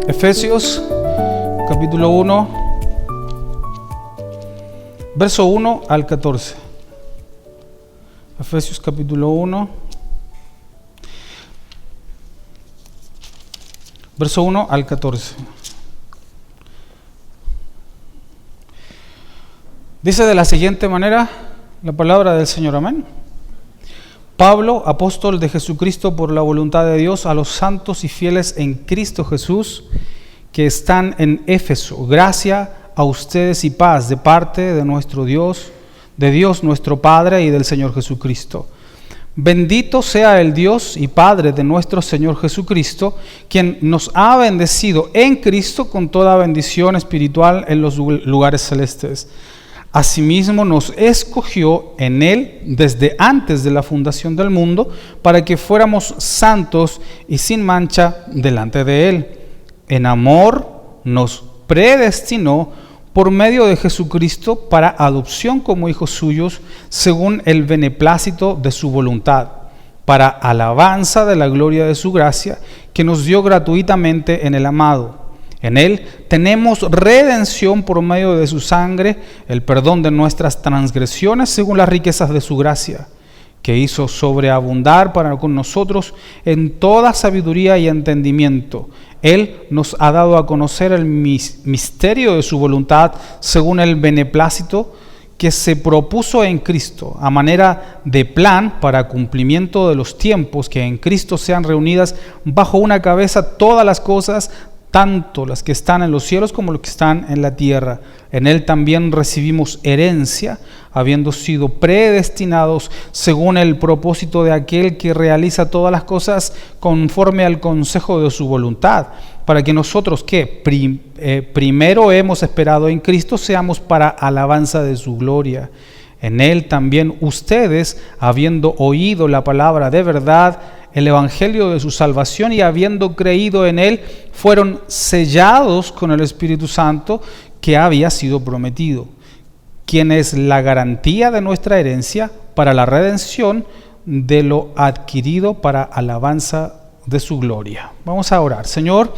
Efesios capítulo 1, verso 1 al 14. Efesios capítulo 1, verso 1 al 14. Dice de la siguiente manera la palabra del Señor, amén. Pablo, apóstol de Jesucristo por la voluntad de Dios, a los santos y fieles en Cristo Jesús que están en Éfeso, gracia a ustedes y paz de parte de nuestro Dios, de Dios nuestro Padre y del Señor Jesucristo. Bendito sea el Dios y Padre de nuestro Señor Jesucristo, quien nos ha bendecido en Cristo con toda bendición espiritual en los lugares celestes. Asimismo nos escogió en Él desde antes de la fundación del mundo para que fuéramos santos y sin mancha delante de Él. En amor nos predestinó por medio de Jesucristo para adopción como hijos suyos según el beneplácito de su voluntad, para alabanza de la gloria de su gracia que nos dio gratuitamente en el amado. En Él tenemos redención por medio de su sangre, el perdón de nuestras transgresiones según las riquezas de su gracia, que hizo sobreabundar para con nosotros en toda sabiduría y entendimiento. Él nos ha dado a conocer el misterio de su voluntad según el beneplácito que se propuso en Cristo, a manera de plan para cumplimiento de los tiempos, que en Cristo sean reunidas bajo una cabeza todas las cosas, tanto las que están en los cielos como las que están en la tierra. En Él también recibimos herencia, habiendo sido predestinados según el propósito de aquel que realiza todas las cosas conforme al consejo de su voluntad, para que nosotros que primero hemos esperado en Cristo seamos para alabanza de su gloria. En Él también ustedes, habiendo oído la palabra de verdad, el evangelio de su salvación, y habiendo creído en Él, fueron sellados con el Espíritu Santo que había sido prometido, quien es la garantía de nuestra herencia para la redención de lo adquirido para alabanza de su gloria. Vamos a orar. Señor,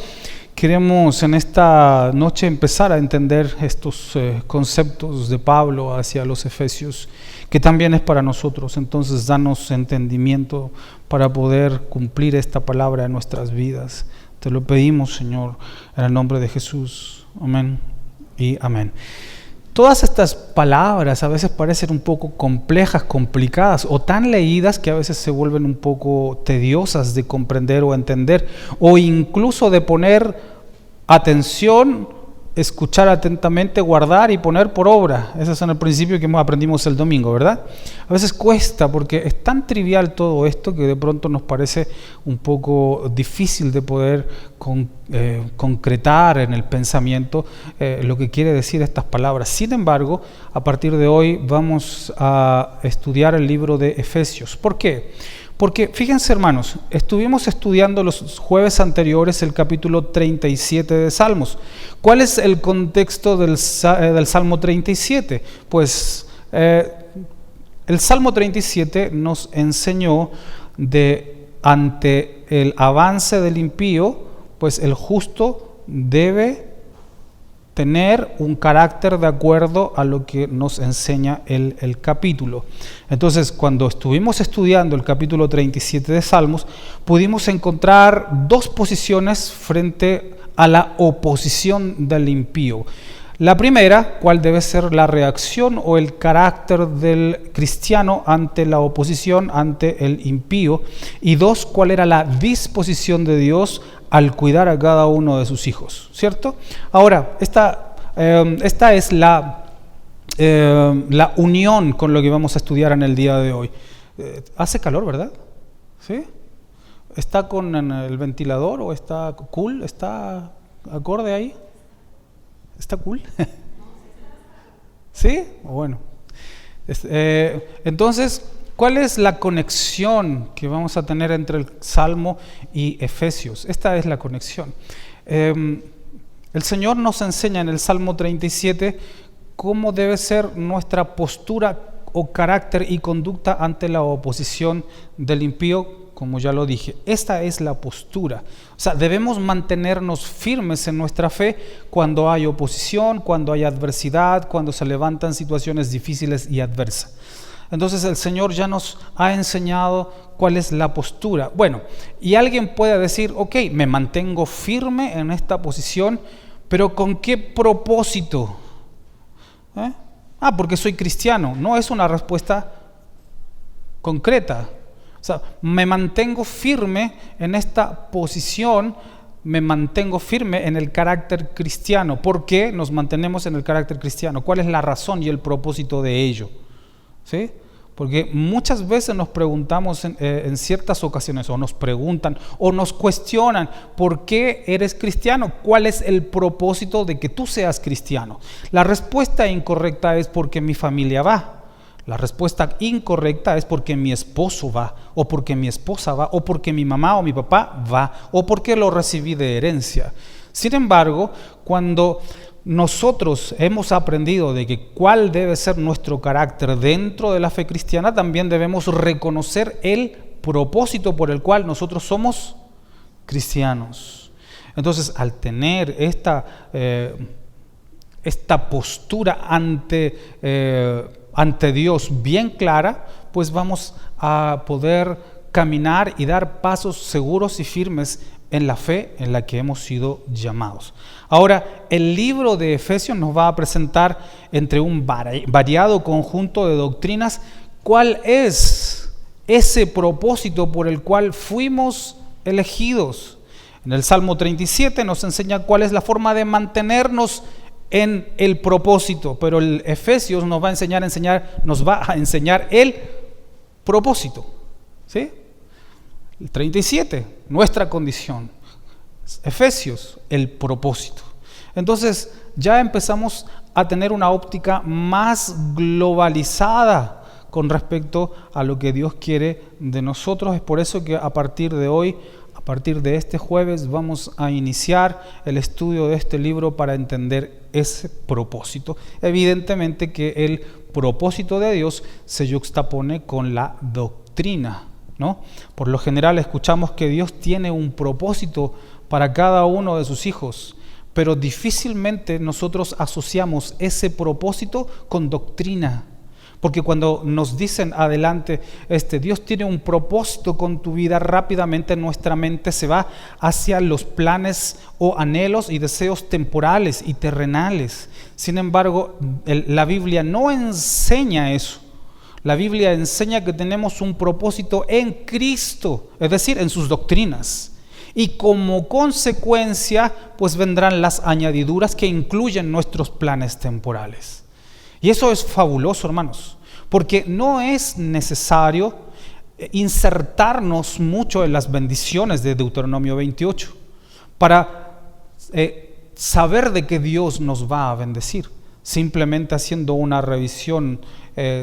queremos en esta noche empezar a entender estos conceptos de Pablo hacia los Efesios, que también es para nosotros. Entonces, danos entendimiento para poder cumplir esta palabra en nuestras vidas. Te lo pedimos, Señor, en el nombre de Jesús. Amén y amén. Todas estas palabras a veces parecen un poco complejas, complicadas o tan leídas que a veces se vuelven un poco tediosas de comprender o entender, o incluso de poner atención, escuchar atentamente, guardar y poner por obra. Ese es el principio que aprendimos el domingo, ¿verdad? A veces cuesta porque es tan trivial todo esto que de pronto nos parece un poco difícil de poder concretar en el pensamiento lo que quiere decir estas palabras. Sin embargo, a partir de hoy vamos a estudiar el libro de Efesios. ¿Por qué? Porque fíjense, hermanos, estuvimos estudiando los jueves anteriores el capítulo 37 de Salmos. ¿Cuál es el contexto del Salmo 37? Pues el Salmo 37 nos enseñó ante el avance del impío, pues el justo debe tener un carácter de acuerdo a lo que nos enseña el capítulo. Entonces, cuando estuvimos estudiando el capítulo 37 de Salmos, pudimos encontrar dos posiciones frente a la oposición del impío. La primera, cuál debe ser la reacción o el carácter del cristiano ante la oposición, ante el impío. Y dos, cuál era la disposición de Dios al cuidar a cada uno de sus hijos, ¿cierto? Ahora, esta es la unión con lo que vamos a estudiar en el día de hoy. Hace calor, ¿verdad? ¿Sí? ¿Está con el ventilador o está cool? ¿Está acorde ahí? ¿Está cool? ¿Sí? Bueno. Entonces, ¿cuál es la conexión que vamos a tener entre el Salmo y Efesios? Esta es la conexión. El Señor nos enseña en el Salmo 37 cómo debe ser nuestra postura o carácter y conducta ante la oposición del impío como ya lo dije. Esta es la postura. O sea, debemos mantenernos firmes en nuestra fe cuando hay oposición, cuando hay adversidad, cuando se levantan situaciones difíciles y adversas. Entonces el Señor ya nos ha enseñado cuál es la postura. Bueno, y alguien puede decir, ok, me mantengo firme en esta posición, pero ¿con qué propósito? Porque soy cristiano. No es una respuesta concreta. O sea, me mantengo firme en esta posición, me mantengo firme en el carácter cristiano. ¿Por qué nos mantenemos en el carácter cristiano? ¿Cuál es la razón y el propósito de ello? ¿Sí? Porque muchas veces nos preguntamos en ciertas ocasiones, o nos preguntan, o nos cuestionan, ¿por qué eres cristiano? ¿Cuál es el propósito de que tú seas cristiano? La respuesta incorrecta es porque mi familia va. La respuesta incorrecta es porque mi esposo va, o porque mi esposa va, o porque mi mamá o mi papá va, o porque lo recibí de herencia. Sin embargo, cuando nosotros hemos aprendido de que cuál debe ser nuestro carácter dentro de la fe cristiana, también debemos reconocer el propósito por el cual nosotros somos cristianos. Entonces, al tener esta postura ante Dios bien clara, pues vamos a poder caminar y dar pasos seguros y firmes en la fe en la que hemos sido llamados. Ahora, el libro de Efesios nos va a presentar entre un variado conjunto de doctrinas cuál es ese propósito por el cual fuimos elegidos. En el Salmo 37 nos enseña cuál es la forma de mantenernos en el propósito, pero el Efesios nos va a enseñar el propósito. ¿Sí? El 37, nuestra condición. Efesios, el propósito. Entonces ya empezamos a tener una óptica más globalizada con respecto a lo que Dios quiere de nosotros. Es por eso que a partir de hoy, a partir de este jueves, vamos a iniciar el estudio de este libro para entender ese propósito. Evidentemente que el propósito de Dios se yuxtapone con la doctrina, ¿no? Por lo general escuchamos que Dios tiene un propósito para cada uno de sus hijos, pero difícilmente nosotros asociamos ese propósito con doctrina. Porque cuando nos dicen adelante, Dios tiene un propósito con tu vida, rápidamente nuestra mente se va hacia los planes o anhelos y deseos temporales y terrenales. Sin embargo, la Biblia no enseña eso. La Biblia enseña que tenemos un propósito en Cristo, es decir, en sus doctrinas. Y como consecuencia, pues vendrán las añadiduras que incluyen nuestros planes temporales. Y eso es fabuloso, hermanos, porque no es necesario insertarnos mucho en las bendiciones de Deuteronomio 28 para saber de que Dios nos va a bendecir. Simplemente haciendo una revisión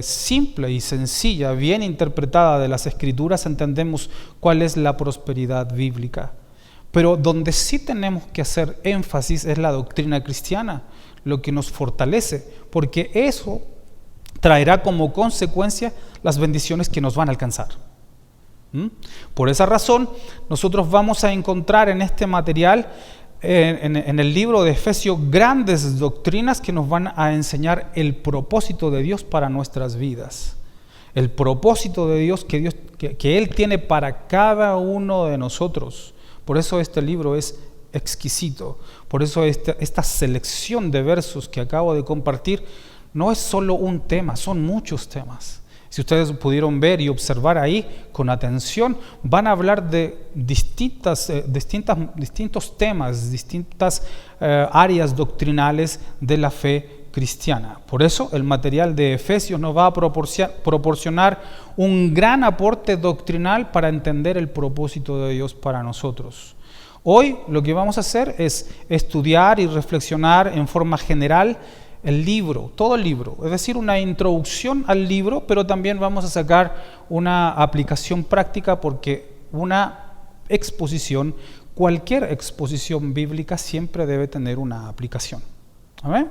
simple y sencilla, bien interpretada de las Escrituras, entendemos cuál es la prosperidad bíblica. Pero donde sí tenemos que hacer énfasis es la doctrina cristiana, lo que nos fortalece, porque eso traerá como consecuencia las bendiciones que nos van a alcanzar. Por esa razón, nosotros vamos a encontrar en este material, en el libro de Efesios, grandes doctrinas que nos van a enseñar el propósito de Dios para nuestras vidas. El propósito de Dios que Él tiene para cada uno de nosotros. Por eso este libro es exquisito. Por eso esta selección de versos que acabo de compartir no es solo un tema, son muchos temas. Si ustedes pudieron ver y observar ahí con atención, van a hablar de distintos temas, distintas áreas doctrinales de la fe cristiana. Por eso el material de Efesios nos va a proporcionar un gran aporte doctrinal para entender el propósito de Dios para nosotros. Hoy lo que vamos a hacer es estudiar y reflexionar en forma general el libro, todo el libro, es decir, una introducción al libro, pero también vamos a sacar una aplicación práctica, porque una exposición, cualquier exposición bíblica siempre debe tener una aplicación. ¿Amén?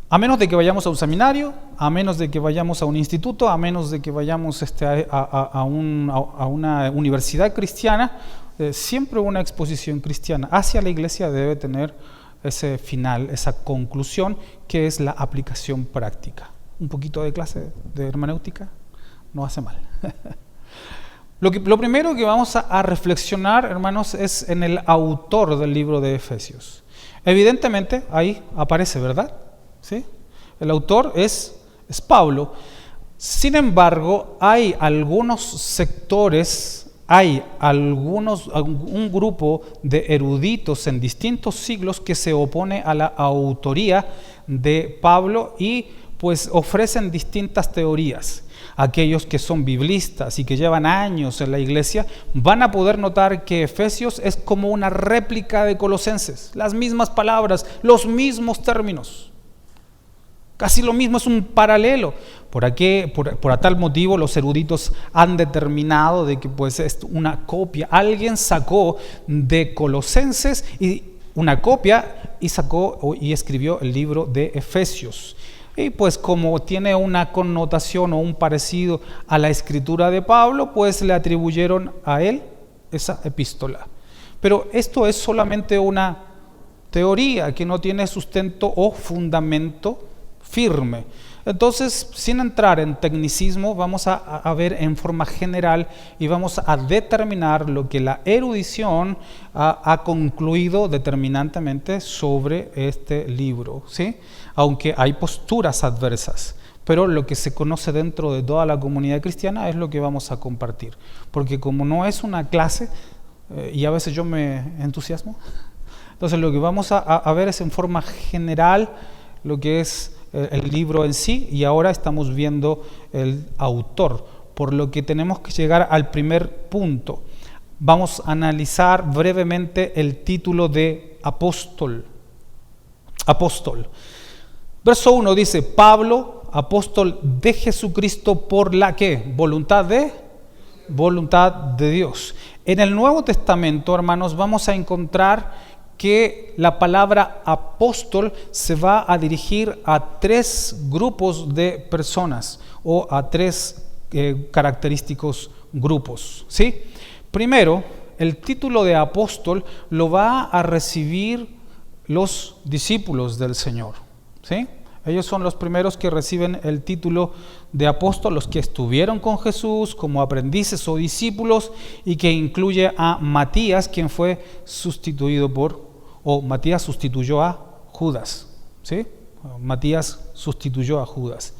A menos de que vayamos a un seminario, a menos de que vayamos a un instituto, a menos de que vayamos a una universidad cristiana, siempre una exposición cristiana hacia la iglesia debe tener ese final, esa conclusión, que es la aplicación práctica. Un poquito de clase de hermenéutica no hace mal. Lo primero que vamos a reflexionar, hermanos, es en el autor del libro de Efesios. Evidentemente, ahí aparece, ¿verdad? ¿Sí? El autor es Pablo. Sin embargo, hay algunos sectores, un grupo de eruditos en distintos siglos que se opone a la autoría de Pablo y pues ofrecen distintas teorías. Aquellos que son biblistas y que llevan años en la iglesia van a poder notar que Efesios es como una réplica de Colosenses, las mismas palabras, los mismos términos, casi lo mismo, es un paralelo. Por tal motivo los eruditos han determinado de que pues es una copia. Alguien sacó de Colosenses y una copia y escribió el libro de Efesios. Y pues como tiene una connotación o un parecido a la escritura de Pablo, pues le atribuyeron a él esa epístola. Pero esto es solamente una teoría que no tiene sustento o fundamento firme. Entonces, sin entrar en tecnicismo, vamos a ver en forma general y vamos a determinar lo que la erudición ha concluido determinantemente sobre este libro, ¿sí? Aunque hay posturas adversas, pero lo que se conoce dentro de toda la comunidad cristiana es lo que vamos a compartir, porque como no es una clase, y a veces yo me entusiasmo, entonces lo que vamos a ver es en forma general lo que es el libro en sí, y ahora estamos viendo el autor, por lo que tenemos que llegar al primer punto. Vamos a analizar brevemente el título de apóstol. Verso 1 dice: Pablo, apóstol de Jesucristo por la ¿qué? Voluntad de Dios. En el Nuevo Testamento, hermanos, vamos a encontrar que la palabra apóstol se va a dirigir a tres grupos de personas o a tres característicos grupos, ¿sí? Primero, el título de apóstol lo va a recibir los discípulos del Señor, ¿sí? Ellos son los primeros que reciben el título de apóstol, los que estuvieron con Jesús como aprendices o discípulos, y que incluye a Matías, quien fue Matías sustituyó a Judas, ¿sí? Matías sustituyó a Judas.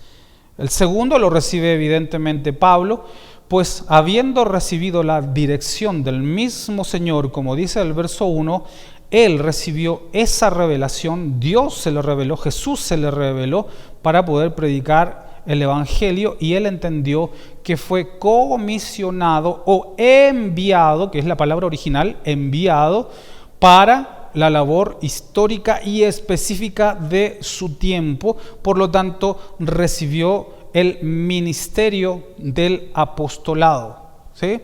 El segundo lo recibe evidentemente Pablo, pues habiendo recibido la dirección del mismo Señor, como dice el verso 1, él recibió esa revelación, Dios se le reveló, Jesús se le reveló para poder predicar el Evangelio, y él entendió que fue comisionado o enviado, que es la palabra original, enviado para la labor histórica y específica de su tiempo. Por lo tanto, recibió el ministerio del apostolado, ¿sí?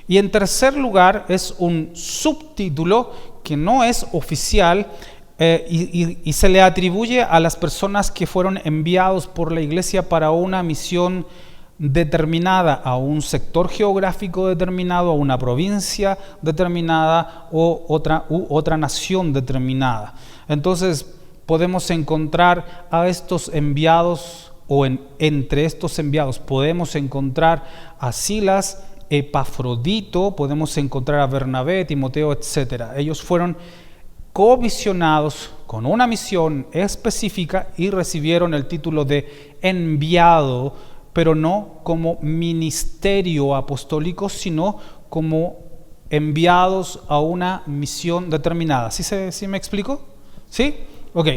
Y en tercer lugar, es un subtítulo que no es oficial y se le atribuye a las personas que fueron enviados por la iglesia para una misión determinada, a un sector geográfico determinado, a una provincia determinada u otra nación determinada. Entonces podemos encontrar a estos enviados, o entre estos enviados podemos encontrar a Silas, Epafrodito, podemos encontrar a Bernabé, Timoteo, etc. Ellos fueron comisionados con una misión específica y recibieron el título de enviado, pero no como ministerio apostólico, sino como enviados a una misión determinada. ¿Sí me explico? ¿Sí? Ok.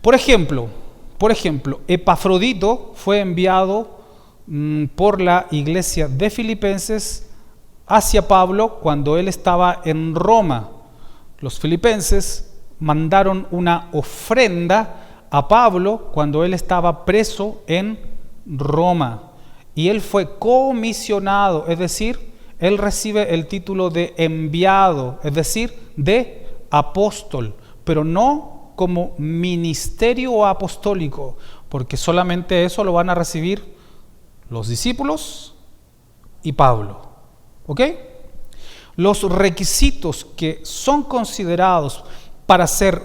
Por ejemplo, Epafrodito fue enviado por la iglesia de Filipenses hacia Pablo cuando él estaba en Roma. Los filipenses mandaron una ofrenda a Pablo cuando él estaba preso en Roma, y él fue comisionado, es decir, él recibe el título de enviado, es decir, de apóstol, pero no como ministerio apostólico, porque solamente eso lo van a recibir los discípulos y Pablo. ¿Ok? Los requisitos que son considerados para ser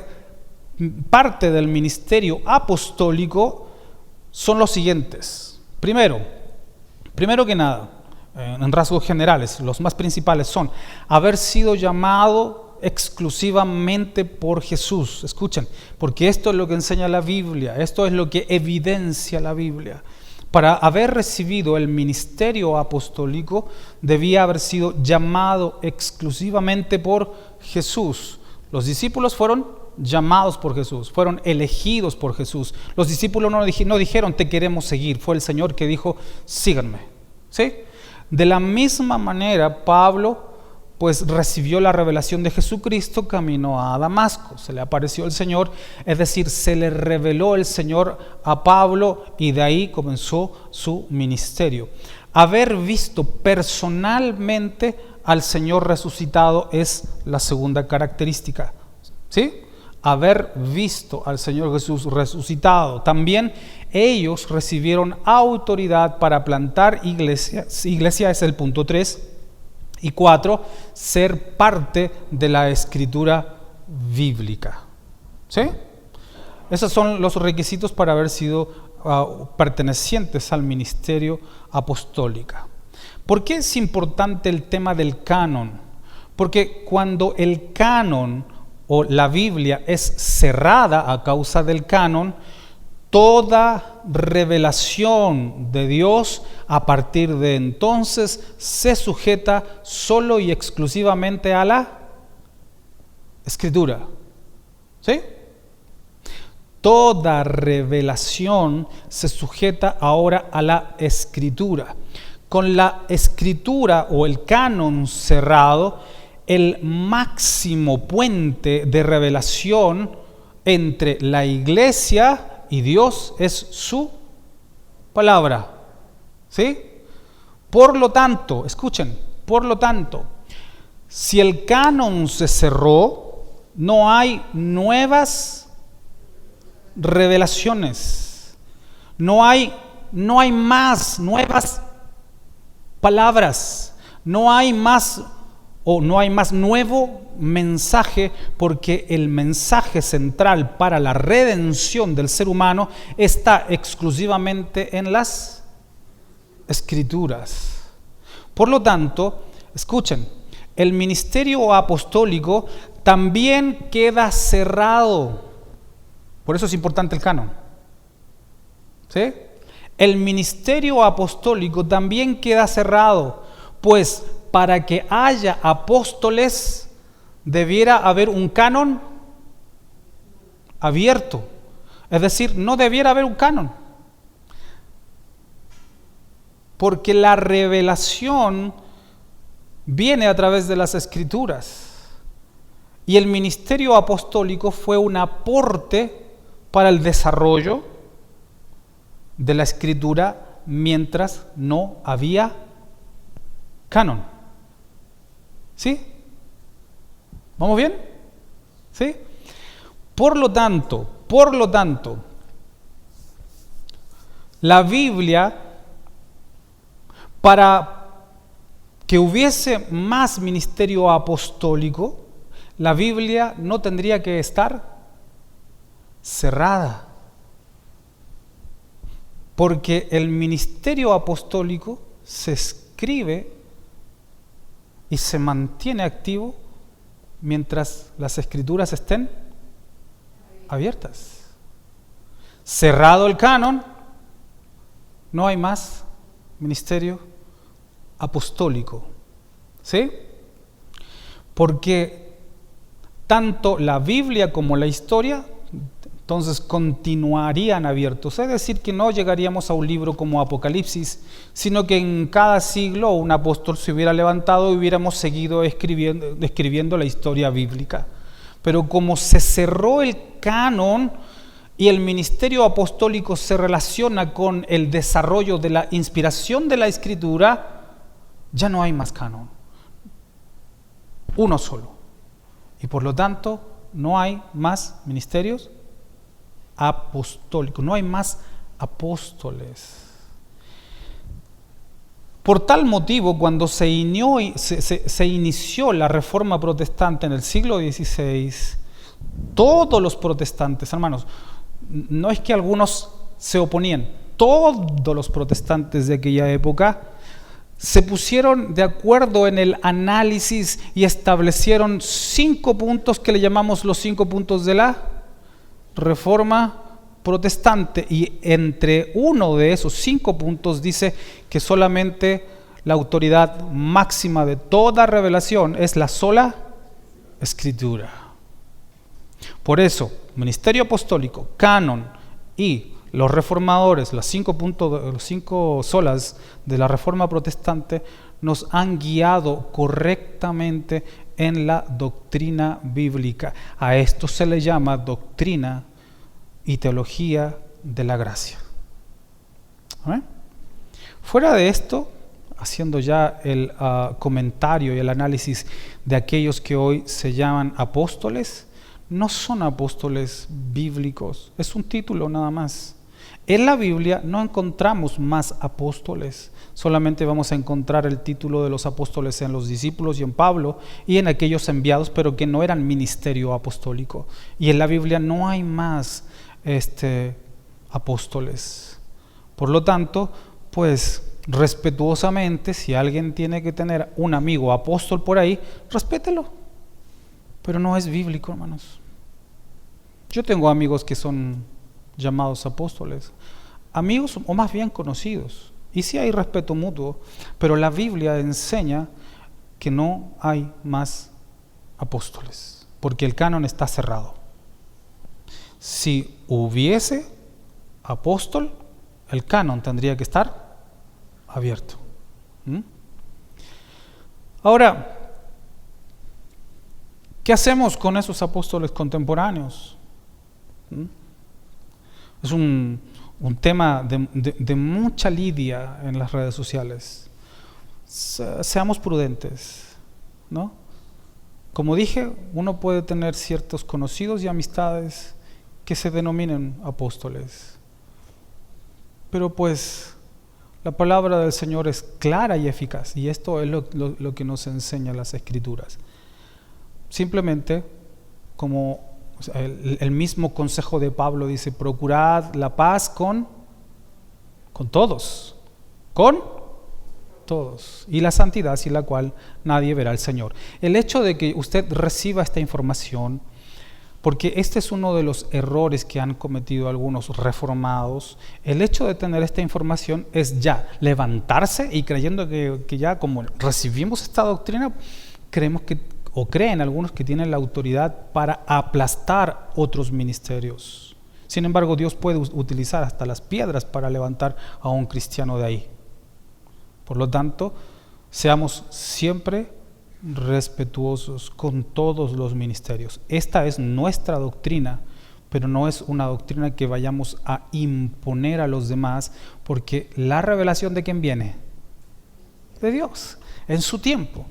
parte del ministerio apostólico son los siguientes. Primero que nada, en rasgos generales, los más principales son haber sido llamado exclusivamente por Jesús. Escuchen, porque esto es lo que enseña la Biblia, esto es lo que evidencia la Biblia. Para haber recibido el ministerio apostólico, debía haber sido llamado exclusivamente por Jesús. Los discípulos fueron llamados por Jesús, fueron elegidos por Jesús. Los discípulos no dijeron te queremos seguir, fue el Señor que dijo síganme. ¿Sí? De la misma manera, Pablo pues recibió la revelación de Jesucristo camino a Damasco. Se le apareció el Señor, es decir, se le reveló el Señor a Pablo y de ahí comenzó su ministerio. Haber visto personalmente al Señor resucitado es la segunda característica. ¿Sí? Haber visto al Señor Jesús resucitado. También ellos recibieron autoridad para plantar iglesias. Iglesia es el punto 3. Y 4, ser parte de la escritura bíblica. ¿Sí? Esos son los requisitos para haber sido pertenecientes al ministerio apostólico. ¿Por qué es importante el tema del canon? Porque cuando el canon o la Biblia es cerrada a causa del canon, toda revelación de Dios a partir de entonces se sujeta solo y exclusivamente a la Escritura. ¿Sí? Toda revelación se sujeta ahora a la Escritura. Con la Escritura o el canon cerrado, el máximo puente de revelación entre la iglesia y Dios es su palabra. ¿Sí? Por lo tanto, escuchen, por lo tanto, si el canon se cerró, no hay nuevas revelaciones, no hay más nuevas palabras, no hay más nuevo mensaje, porque el mensaje central para la redención del ser humano está exclusivamente en las Escrituras. Por lo tanto, escuchen, el ministerio apostólico también queda cerrado. Por eso es importante el canon. ¿Sí? El ministerio apostólico también queda cerrado, pues para que haya apóstoles debiera haber un canon abierto. Es decir, no debiera haber un canon. Porque la revelación viene a través de las Escrituras. Y el ministerio apostólico fue un aporte para el desarrollo de la Escritura mientras no había canon. ¿Sí? ¿Vamos bien? ¿Sí? Por lo tanto, la Biblia, para que hubiese más ministerio apostólico, la Biblia no tendría que estar cerrada. Porque el ministerio apostólico se escribe y se mantiene activo mientras las Escrituras estén abiertas. Cerrado el canon, no hay más ministerio apostólico. ¿Sí? Porque tanto la Biblia como la historia entonces continuarían abiertos. Es decir, que no llegaríamos a un libro como Apocalipsis, sino que en cada siglo un apóstol se hubiera levantado y hubiéramos seguido escribiendo la historia bíblica. Pero como se cerró el canon y el ministerio apostólico se relaciona con el desarrollo de la inspiración de la Escritura, ya no hay más canon. Uno solo. Y por lo tanto, no hay más ministerios apostólicos, no hay más apóstoles. Por tal motivo, cuando se inició la Reforma Protestante en el siglo XVI, todos los protestantes, hermanos, no es que algunos se oponían, todos los protestantes de aquella época se pusieron de acuerdo en el análisis y establecieron 5 puntos que le llamamos los 5 puntos de la Reforma Protestante, y entre uno de esos 5 puntos dice que solamente la autoridad máxima de toda revelación es la sola Escritura. Por eso, ministerio apostólico, canon y los reformadores, los 5 solas de la Reforma Protestante nos han guiado correctamente en la doctrina bíblica. A esto se le llama doctrina y teología de la gracia. ¿Amén? Fuera de esto, haciendo ya el comentario y el análisis de aquellos que hoy se llaman apóstoles, no son apóstoles bíblicos, es un título nada más. En la Biblia no encontramos más apóstoles, solamente vamos a encontrar el título de los apóstoles en los discípulos y en Pablo y en aquellos enviados, pero que no eran ministerio apostólico. Y en la Biblia no hay más apóstoles. Por lo tanto, pues respetuosamente, si alguien tiene que tener un amigo apóstol por ahí, respételo, pero no es bíblico, hermanos. Yo tengo amigos que son llamados apóstoles, amigos o más bien conocidos, y sí hay respeto mutuo, pero la Biblia enseña que no hay más apóstoles, porque el canon está cerrado. Si hubiese apóstol, el canon tendría que estar abierto. Ahora, ¿qué hacemos con esos apóstoles contemporáneos? Es un tema de mucha lidia en las redes sociales. Seamos prudentes, ¿no? Como dije, uno puede tener ciertos conocidos y amistades que se denominen apóstoles, pero pues la palabra del Señor es clara y eficaz, y esto es lo que nos enseña las Escrituras. Simplemente, como el mismo consejo de Pablo dice, procurad la paz con todos, y la santidad sin la cual nadie verá al Señor. El hecho de que usted reciba esta información, porque este es uno de los errores que han cometido algunos reformados, el hecho de tener esta información es ya levantarse y creyendo que ya como recibimos esta doctrina, creemos que, o creen algunos que tienen la autoridad para aplastar otros ministerios. Sin embargo, Dios puede utilizar hasta las piedras para levantar a un cristiano de ahí. Por lo tanto, seamos siempre respetuosos con todos los ministerios. Esta es nuestra doctrina, pero no es una doctrina que vayamos a imponer a los demás, porque la revelación ¿de quién viene? De Dios, en su tiempo,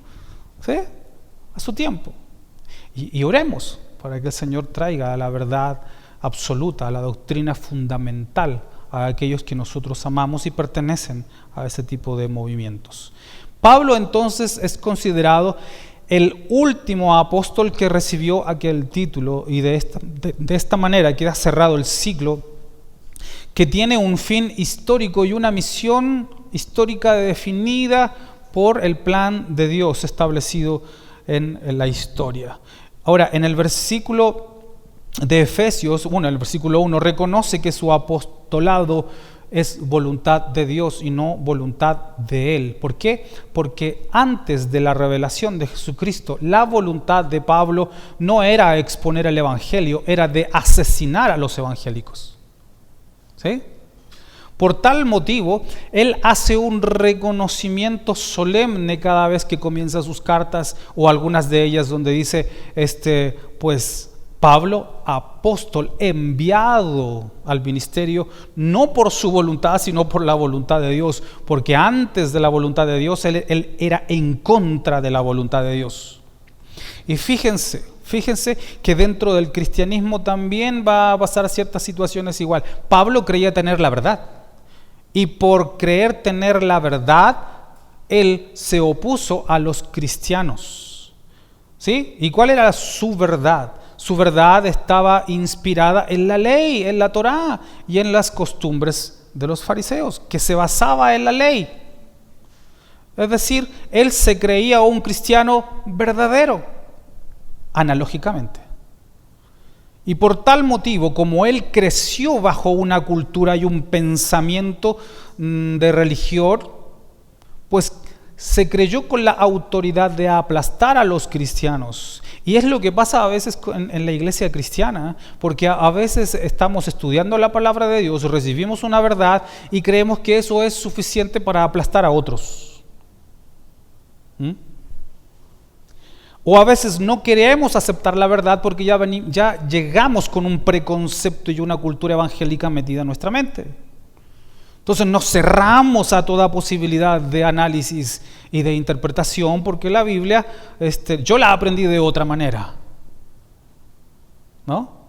¿sí? A su tiempo. Y oremos para que el Señor traiga la verdad absoluta, la doctrina fundamental a aquellos que nosotros amamos y pertenecen a ese tipo de movimientos. Pablo entonces es considerado el último apóstol que recibió aquel título, y de esta manera queda cerrado el siglo, que tiene un fin histórico y una misión histórica definida por el plan de Dios establecido en la historia. Ahora, en el versículo de Efesios, el versículo 1, reconoce que su apostolado es voluntad de Dios y no voluntad de Él. ¿Por qué? Porque antes de la revelación de Jesucristo, la voluntad de Pablo no era exponer el evangelio, era de asesinar a los evangélicos. ¿Sí? Por tal motivo, él hace un reconocimiento solemne cada vez que comienza sus cartas, o algunas de ellas donde dice, pues Pablo, apóstol, enviado al ministerio, no por su voluntad, sino por la voluntad de Dios, porque antes de la voluntad de Dios, él era en contra de la voluntad de Dios. Y fíjense Fíjense que dentro del cristianismo también va a pasar ciertas situaciones igual. Pablo creía tener la verdad y por creer tener la verdad, él se opuso a los cristianos. ¿Sí? ¿Y cuál era su verdad? Su verdad estaba inspirada en la ley, en la Torá y en las costumbres de los fariseos, que se basaba en la ley. Es decir, él se creía un cristiano verdadero, analógicamente. Y por tal motivo, como él creció bajo una cultura y un pensamiento de religión, pues se creyó con la autoridad de aplastar a los cristianos. Y es lo que pasa a veces en la iglesia cristiana, porque a veces estamos estudiando la palabra de Dios, recibimos una verdad y creemos que eso es suficiente para aplastar a otros. O a veces no queremos aceptar la verdad porque ya llegamos con un preconcepto y una cultura evangélica metida en nuestra mente. Entonces nos cerramos a toda posibilidad de análisis y de interpretación porque la Biblia, yo la aprendí de otra manera, ¿no?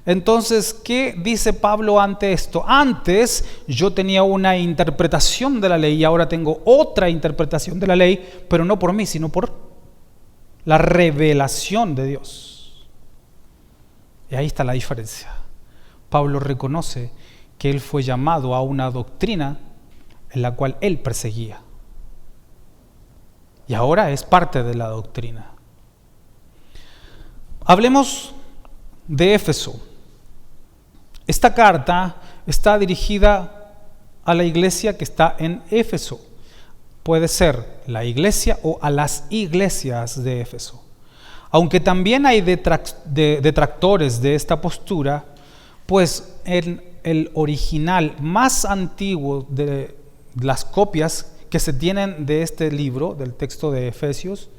Entonces, ¿qué dice Pablo ante esto? Antes yo tenía una interpretación de la ley y ahora tengo otra interpretación de la ley, pero no por mí, sino por la revelación de Dios. Y ahí está la diferencia. Pablo reconoce que él fue llamado a una doctrina en la cual él perseguía. Y ahora es parte de la doctrina. Hablemos de Éfeso. Esta carta está dirigida a la iglesia que está en Éfeso. Puede ser la iglesia o a las iglesias de Éfeso. Aunque también hay detractores de esta postura, pues en el original más antiguo de las copias que se tienen de este libro, del texto de Efesios,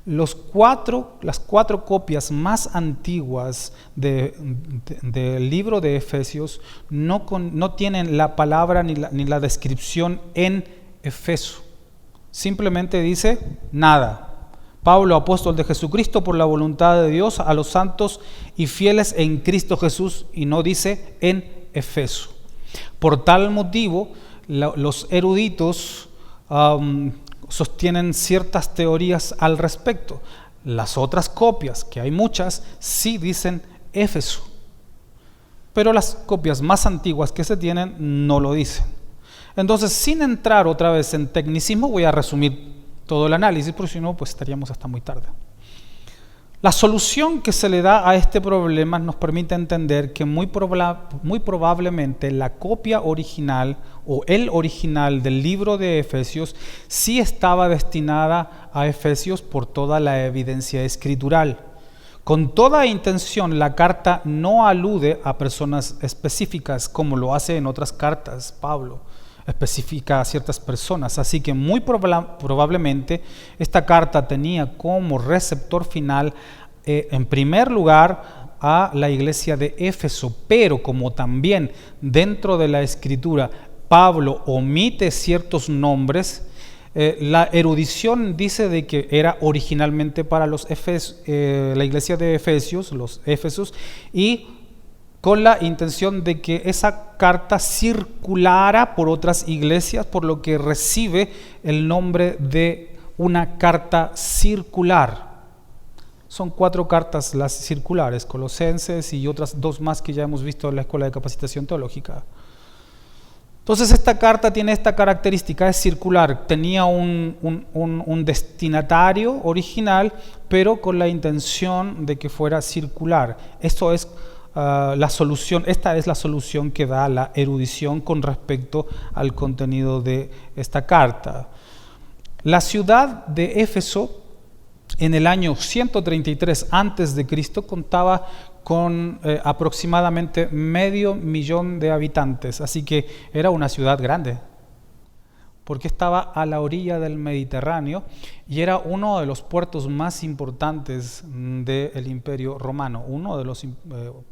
las cuatro copias más antiguas del libro de Efesios no tienen la palabra ni la descripción en Efeso. Simplemente dice nada. Pablo, apóstol de Jesucristo por la voluntad de Dios, a los santos y fieles en Cristo Jesús, y no dice en Efeso. Por tal motivo, los eruditos sostienen ciertas teorías al respecto. Las otras copias, que hay muchas, sí dicen Éfeso, pero las copias más antiguas que se tienen no lo dicen. Entonces, sin entrar otra vez en tecnicismo, voy a resumir todo el análisis, porque si no, pues estaríamos hasta muy tarde. La solución que se le da a este problema nos permite entender que muy probablemente la copia original o el original del libro de Efesios sí estaba destinada a Efesios por toda la evidencia escritural. Con toda intención, la carta no alude a personas específicas como lo hace en otras cartas Pablo. Especifica a ciertas personas, así que muy probablemente esta carta tenía como receptor final en primer lugar a la iglesia de Éfeso, pero como también dentro de la escritura Pablo omite ciertos nombres, la erudición dice de que era originalmente para la iglesia de Efesios, los Éfesos, y con la intención de que esa carta circulara por otras iglesias, por lo que recibe el nombre de una carta circular. Son 4 cartas las circulares, Colosenses y otras 2 más que ya hemos visto en la Escuela de Capacitación Teológica. Entonces esta carta tiene esta característica, es circular, tenía un destinatario original, pero con la intención de que fuera circular. Esto es la solución, esta es la solución que da la erudición con respecto al contenido de esta carta. La ciudad de Éfeso en el año 133 a.C. contaba con aproximadamente 500,000 de habitantes, así que era una ciudad grande. porque estaba a la orilla del Mediterráneo y era uno de los puertos más importantes del Imperio Romano, uno de los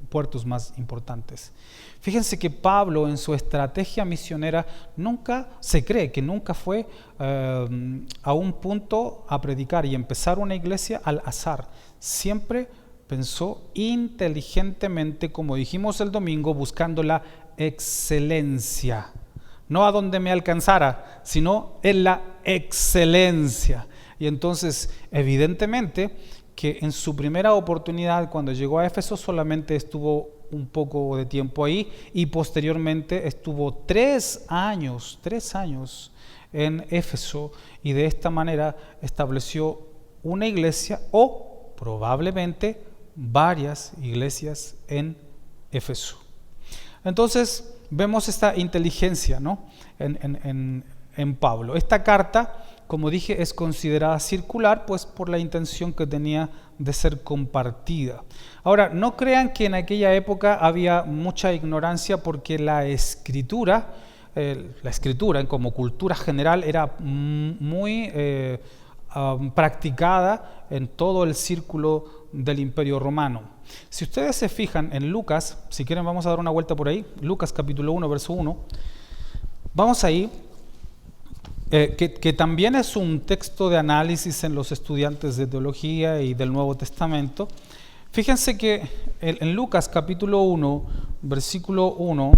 puertos más importantes. Fíjense que Pablo en su estrategia misionera se cree que nunca fue a un punto a predicar y empezar una iglesia al azar. Siempre pensó inteligentemente, como dijimos el domingo, buscando la excelencia. No a donde me alcanzara, sino en la excelencia. Y entonces, evidentemente, que en su primera oportunidad, cuando llegó a Éfeso, solamente estuvo un poco de tiempo ahí y posteriormente estuvo 3 años en Éfeso y de esta manera estableció una iglesia o probablemente varias iglesias en Éfeso. Entonces vemos esta inteligencia, ¿no? en Pablo. Esta carta, como dije, es considerada circular, pues por la intención que tenía de ser compartida. Ahora, no crean que en aquella época había mucha ignorancia, porque la escritura como cultura general era muy practicada en todo el círculo del Imperio Romano. Si ustedes se fijan en Lucas, si quieren vamos a dar una vuelta por ahí, Lucas capítulo 1, verso 1, vamos ahí, que también es un texto de análisis en los estudiantes de teología y del Nuevo Testamento. Fíjense que en Lucas capítulo 1, versículo 1,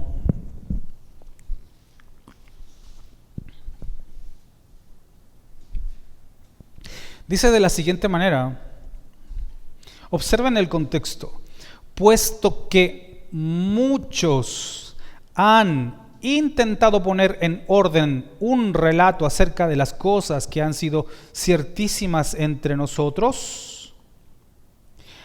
dice de la siguiente manera, observen el contexto: puesto que muchos han intentado poner en orden un relato acerca de las cosas que han sido ciertísimas entre nosotros,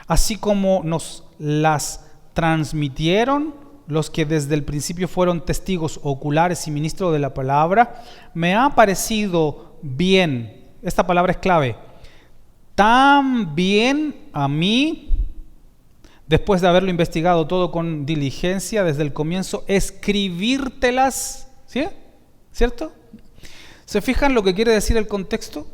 así como nos las transmitieron los que desde el principio fueron testigos oculares y ministros de la palabra, me ha parecido bien, esta palabra es clave, tan bien a mí, después de haberlo investigado todo con diligencia desde el comienzo, escribírtelas, ¿sí? ¿Cierto? ¿Se fijan lo que quiere decir el contexto?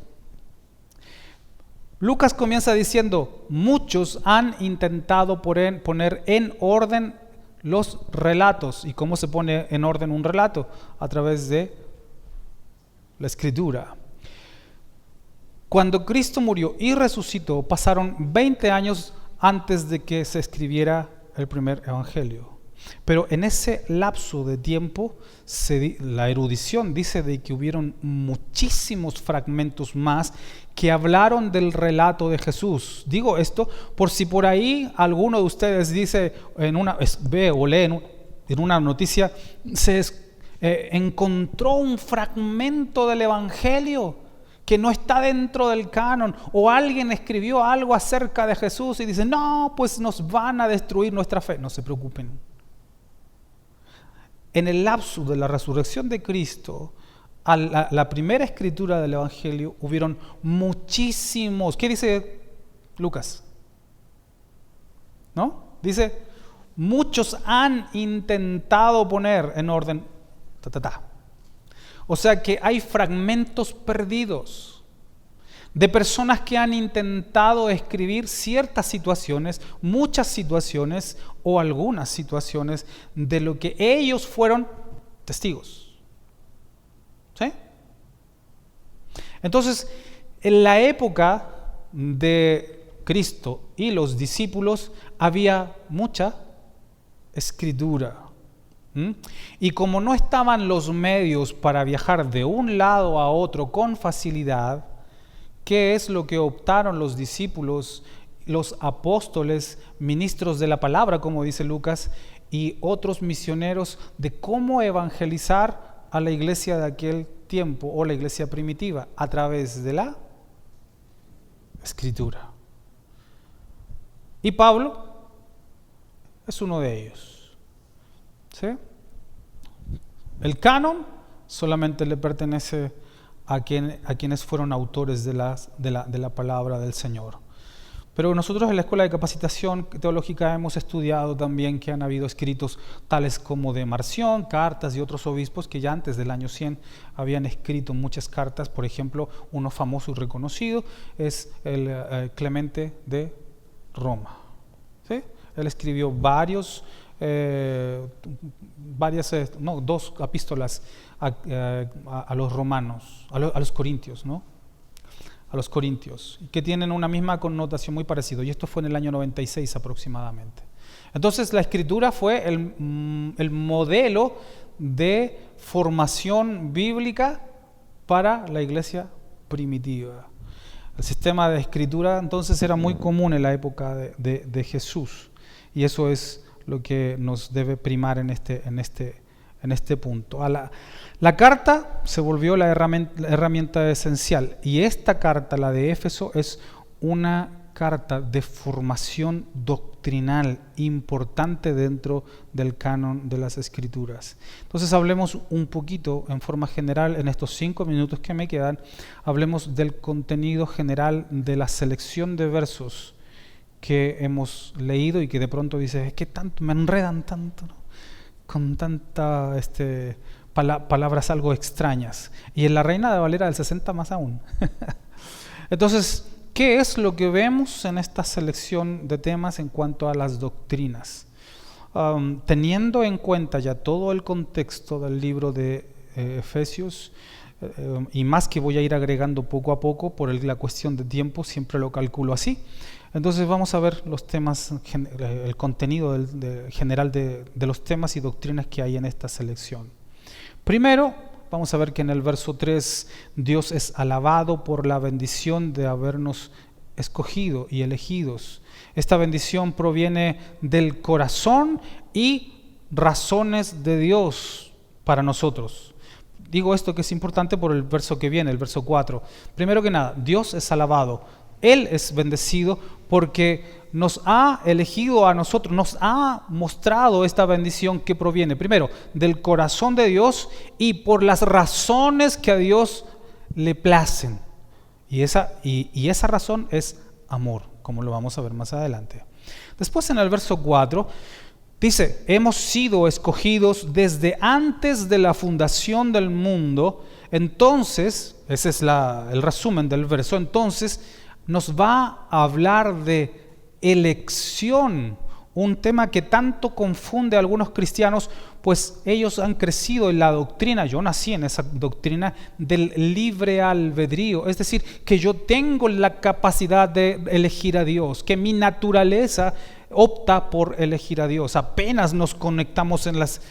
Lucas comienza diciendo, muchos han intentado poner en orden los relatos. ¿Y cómo se pone en orden un relato? A través de la escritura. Cuando Cristo murió y resucitó, pasaron 20 años antes de que se escribiera el primer evangelio. Pero en ese lapso de tiempo, la erudición dice de que hubieron muchísimos fragmentos más que hablaron del relato de Jesús. Digo esto por si por ahí alguno de ustedes dice, ve o lee en una noticia, se encontró un fragmento del evangelio que no está dentro del canon, o alguien escribió algo acerca de Jesús y dice, no, pues nos van a destruir nuestra fe. No se preocupen. En el lapso de la resurrección de Cristo, a la primera escritura del Evangelio, hubieron muchísimos. ¿Qué dice Lucas? ¿No? Dice, muchos han intentado poner en orden, O sea que hay fragmentos perdidos de personas que han intentado escribir ciertas situaciones, muchas situaciones o algunas situaciones de lo que ellos fueron testigos. ¿Sí? Entonces, en la época de Cristo y los discípulos había mucha escritura. Y como no estaban los medios para viajar de un lado a otro con facilidad, ¿qué es lo que optaron los discípulos, los apóstoles, ministros de la palabra, como dice Lucas, y otros misioneros, de cómo evangelizar a la iglesia de aquel tiempo o la iglesia primitiva? A través de la escritura. Y Pablo es uno de ellos. ¿Sí? El canon solamente le pertenece a quienes fueron autores de la palabra del Señor. Pero nosotros en la Escuela de Capacitación Teológica hemos estudiado también que han habido escritos tales como de Marción, cartas y otros obispos que ya antes del año 100 habían escrito muchas cartas. Por ejemplo, uno famoso y reconocido es el Clemente de Roma. ¿Sí? Él escribió dos epístolas a los romanos, a los corintios, ¿no? A los corintios, que tienen una misma connotación muy parecida, y esto fue en el año 96 aproximadamente. Entonces la escritura fue el modelo de formación bíblica para la iglesia primitiva. El sistema de escritura entonces era muy común en la época de Jesús, y eso es lo que nos debe primar en este punto. La carta se volvió la herramienta esencial, y esta carta, la de Éfeso, es una carta de formación doctrinal importante dentro del canon de las Escrituras. Entonces hablemos un poquito en forma general, en estos 5 minutos que me quedan, hablemos del contenido general de la selección de versos que hemos leído y que de pronto dices, es que tanto, me enredan tanto, ¿no? Con tantas palabras algo extrañas. Y en la Reina de Valera del 60 más aún. Entonces, ¿qué es lo que vemos en esta selección de temas en cuanto a las doctrinas? Teniendo en cuenta ya todo el contexto del libro de Efesios, y más que voy a ir agregando poco a poco por la cuestión de tiempo, siempre lo calculo así. Entonces vamos a ver los temas, el contenido general de los temas y doctrinas que hay en esta selección. Primero, vamos a ver que en el verso 3, Dios es alabado por la bendición de habernos escogido y elegidos. Esta bendición proviene del corazón y razones de Dios para nosotros. Digo esto que es importante por el verso que viene, el verso 4. Primero que nada, Dios es alabado. Él es bendecido porque nos ha elegido a nosotros, nos ha mostrado esta bendición que proviene, primero, del corazón de Dios y por las razones que a Dios le placen. Y esa razón es amor, como lo vamos a ver más adelante. Después en el verso 4 dice, hemos sido escogidos desde antes de la fundación del mundo. Entonces, ese es el resumen del verso, entonces nos va a hablar de elección, un tema que tanto confunde a algunos cristianos, pues ellos han crecido en la doctrina, yo nací en esa doctrina del libre albedrío, es decir, que yo tengo la capacidad de elegir a Dios, que mi naturaleza opta por elegir a Dios. Apenas nos conectamos en las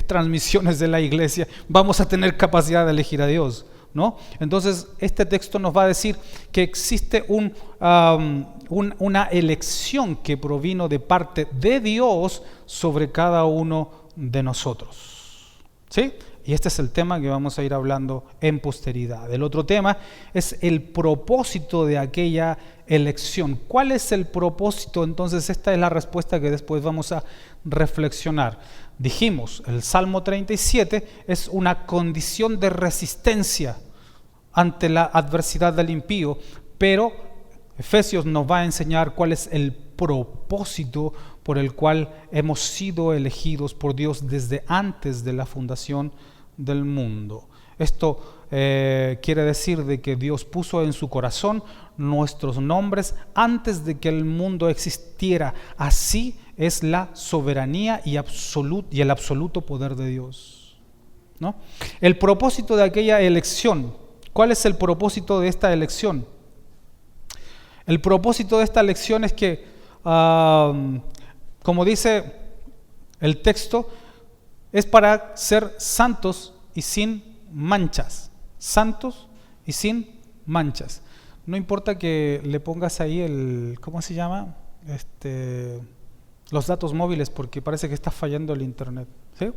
transmisiones de la iglesia, vamos a tener capacidad de elegir a Dios, ¿no? Entonces este texto nos va a decir que existe una elección que provino de parte de Dios sobre cada uno de nosotros, ¿sí? Y este es el tema que vamos a ir hablando en posteridad. El otro tema es el propósito de aquella elección. ¿Cuál es el propósito? Entonces esta es la respuesta que después vamos a reflexionar. Dijimos, el Salmo 37 es una condición de resistencia ante la adversidad del impío, pero Efesios nos va a enseñar cuál es el propósito por el cual hemos sido elegidos por Dios desde antes de la fundación del mundo. Esto quiere decir de que Dios puso en su corazón nuestros nombres antes de que el mundo existiera. Así es la soberanía y el absoluto poder de Dios, ¿no? El propósito de aquella elección. ¿Cuál es el propósito de esta elección? El propósito de esta elección es que, como dice el texto, es para ser santos y sin manchas. Santos y sin manchas. No importa que le pongas ahí ¿cómo se llama? Los datos móviles, porque parece que está fallando el internet, ¿sí?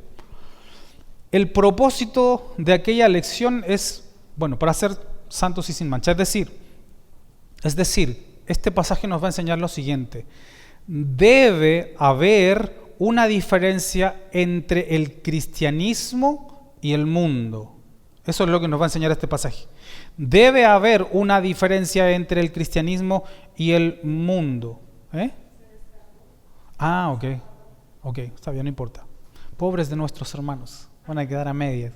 El propósito de aquella elección es, bueno, para ser santos y sin mancha. Es decir, este pasaje nos va a enseñar lo siguiente. Debe haber una diferencia entre el cristianismo y el mundo. Eso es lo que nos va a enseñar este pasaje. Debe haber una diferencia entre el cristianismo y el mundo. Ok, está bien, no importa. Pobres de nuestros hermanos, van a quedar a medias.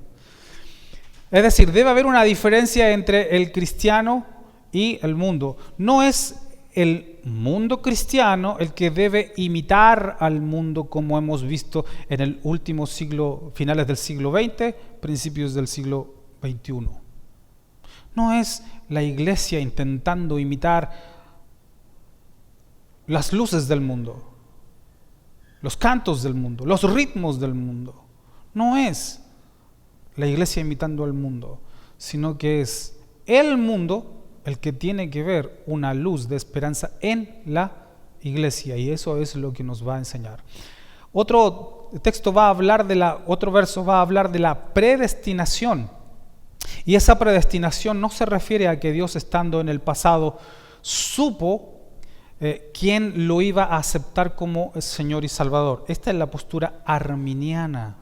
Es decir, debe haber una diferencia entre el cristiano y el mundo. No es el mundo cristiano el que debe imitar al mundo como hemos visto en el último siglo, finales del siglo XX, principios del siglo XXI. No es la iglesia intentando imitar las luces del mundo, los cantos del mundo, los ritmos del mundo. No es la iglesia imitando al mundo, sino que es el mundo el que tiene que ver una luz de esperanza en la iglesia, y eso es lo que nos va a enseñar. Otro texto va a hablar otro verso va a hablar de la predestinación, y esa predestinación no se refiere a que Dios, estando en el pasado, supo quién lo iba a aceptar como Señor y Salvador. Esta es la postura arminiana,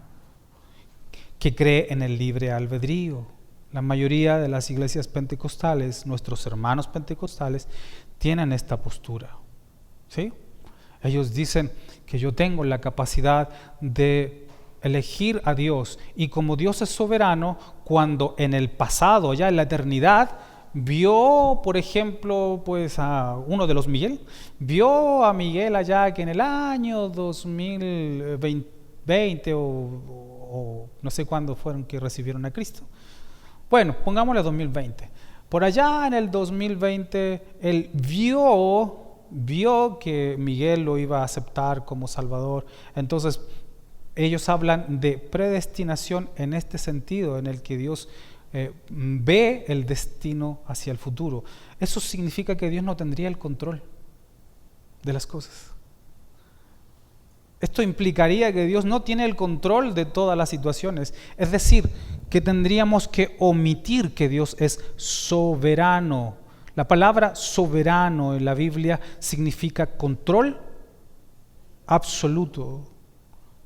que cree en el libre albedrío. La mayoría de las iglesias pentecostales, nuestros hermanos pentecostales, tienen esta postura, ¿sí? Ellos dicen que yo tengo la capacidad de elegir a Dios, y como Dios es soberano, cuando en el pasado, ya en la eternidad, vio, por ejemplo, pues a uno de los Miguel, vio a Miguel allá que en el año 2020 o no sé cuándo fueron que recibieron a Cristo. Bueno, pongámosle 2020. Por allá en el 2020, él vio que Miguel lo iba a aceptar como Salvador. Entonces, ellos hablan de predestinación en este sentido, en el que Dios ve el destino hacia el futuro. Eso significa que Dios no tendría el control de las cosas. Esto implicaría que Dios no tiene el control de todas las situaciones. Es decir, que tendríamos que omitir que Dios es soberano. La palabra soberano en la Biblia significa control absoluto.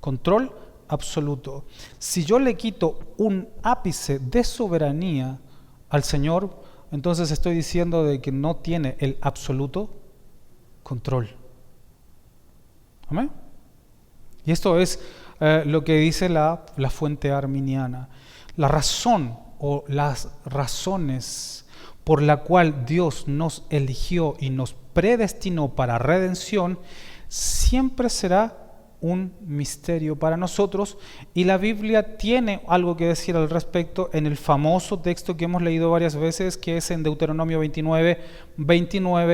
Control absoluto. Si yo le quito un ápice de soberanía al Señor, entonces estoy diciendo de que no tiene el absoluto control. ¿Amén? Y esto es lo que dice la fuente arminiana. La razón o las razones por la cual Dios nos eligió y nos predestinó para redención siempre será un misterio para nosotros, y la Biblia tiene algo que decir al respecto en el famoso texto que hemos leído varias veces, que es en Deuteronomio 29,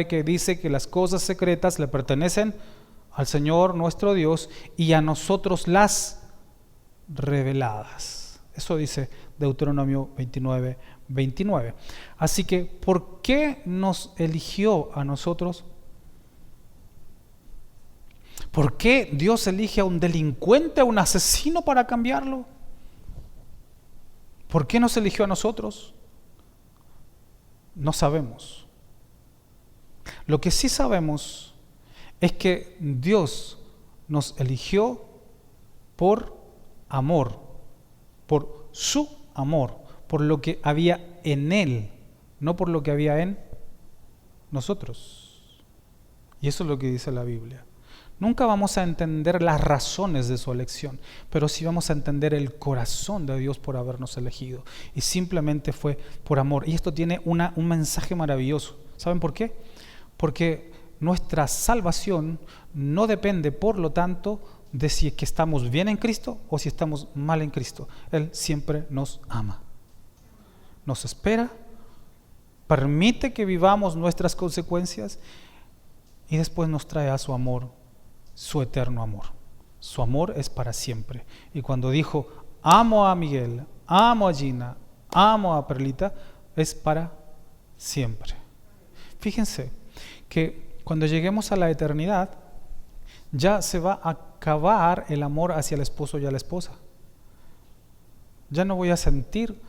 que dice que las cosas secretas le pertenecen al Señor nuestro Dios y a nosotros las reveladas. Eso dice Deuteronomio 29. Así que, ¿por qué nos eligió a nosotros? ¿Por qué Dios elige a un delincuente, a un asesino para cambiarlo? ¿Por qué nos eligió a nosotros? No sabemos. Lo que sí sabemos es que Dios nos eligió por amor, por su amor, por lo que había en Él, no por lo que había en nosotros. Y eso es lo que dice la Biblia. Nunca vamos a entender las razones de su elección, pero sí vamos a entender el corazón de Dios por habernos elegido. Y simplemente fue por amor. Y esto tiene un mensaje maravilloso. ¿Saben por qué? Porque nuestra salvación no depende, por lo tanto, de si es que estamos bien en Cristo o si estamos mal en Cristo. Él siempre nos ama, nos espera, permite que vivamos nuestras consecuencias y después nos trae a su amor, su eterno amor. Su amor es para siempre. Y cuando dijo, amo a Miguel, amo a Gina, amo a Perlita, es para siempre. Fíjense que cuando lleguemos a la eternidad, ya se va a acabar el amor hacia el esposo y a la esposa. Ya no voy a sentir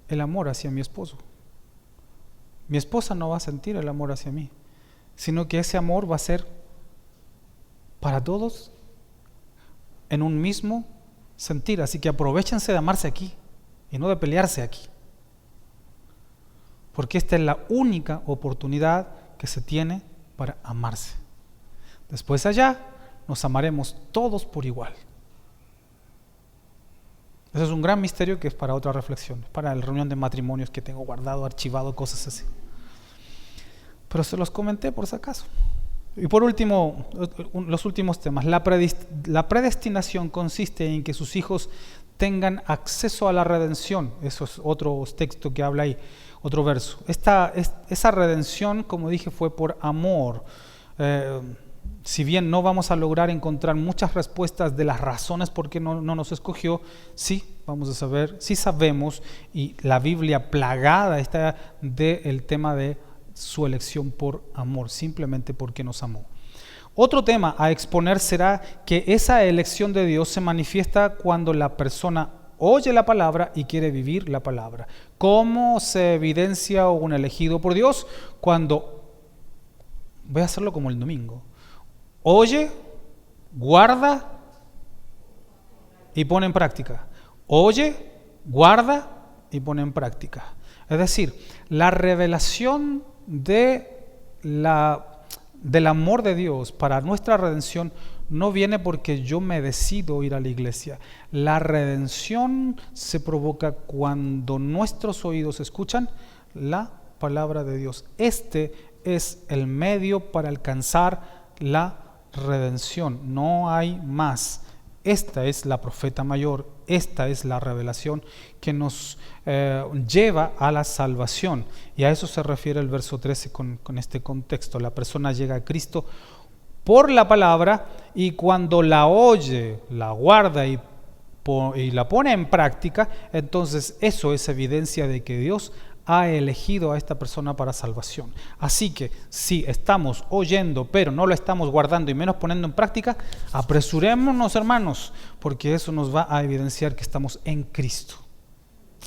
el amor hacia mi esposo. Mi esposa no va a sentir el amor hacia mí, sino que ese amor va a ser para todos en un mismo sentir. Así que aprovéchense de amarse aquí y no de pelearse aquí. porque esta es la única oportunidad que se tiene para amarse. Después allá nos amaremos todos por igual. Ese es un gran misterio que es para otra reflexión, para la reunión de matrimonios que tengo guardado, archivado, cosas así. Pero se los comenté por si acaso. Y por último, los últimos temas. La predestinación consiste en que sus hijos tengan acceso a la redención. Eso es otro texto que habla ahí, otro verso. Esa redención, como dije, fue por amor. Si bien no vamos a lograr encontrar muchas respuestas de las razones por qué no nos escogió, sí vamos a saber, sí sabemos, y la Biblia plagada está del tema de su elección por amor, simplemente porque nos amó. Otro tema a exponer será que esa elección de Dios se manifiesta cuando la persona oye la palabra y quiere vivir la palabra. ¿Cómo se evidencia un elegido por Dios? Cuando, voy a hacerlo como el domingo, oye, guarda y pone en práctica. Oye, guarda y pone en práctica. Es decir, la revelación del amor de Dios para nuestra redención no viene porque yo me decido ir a la iglesia. La redención se provoca cuando nuestros oídos escuchan la palabra de Dios. Este es el medio para alcanzar la redención, no hay más. Esta es la profeta mayor, esta es la revelación que nos lleva a la salvación, y a eso se refiere el verso 13 con este contexto. La persona llega a Cristo por la palabra, y cuando la oye, la guarda y la pone en práctica, entonces eso es evidencia de que Dios ha elegido a esta persona para salvación. Así que si estamos oyendo pero no lo estamos guardando y menos poniendo en práctica, apresurémonos, hermanos, porque eso nos va a evidenciar que estamos en Cristo.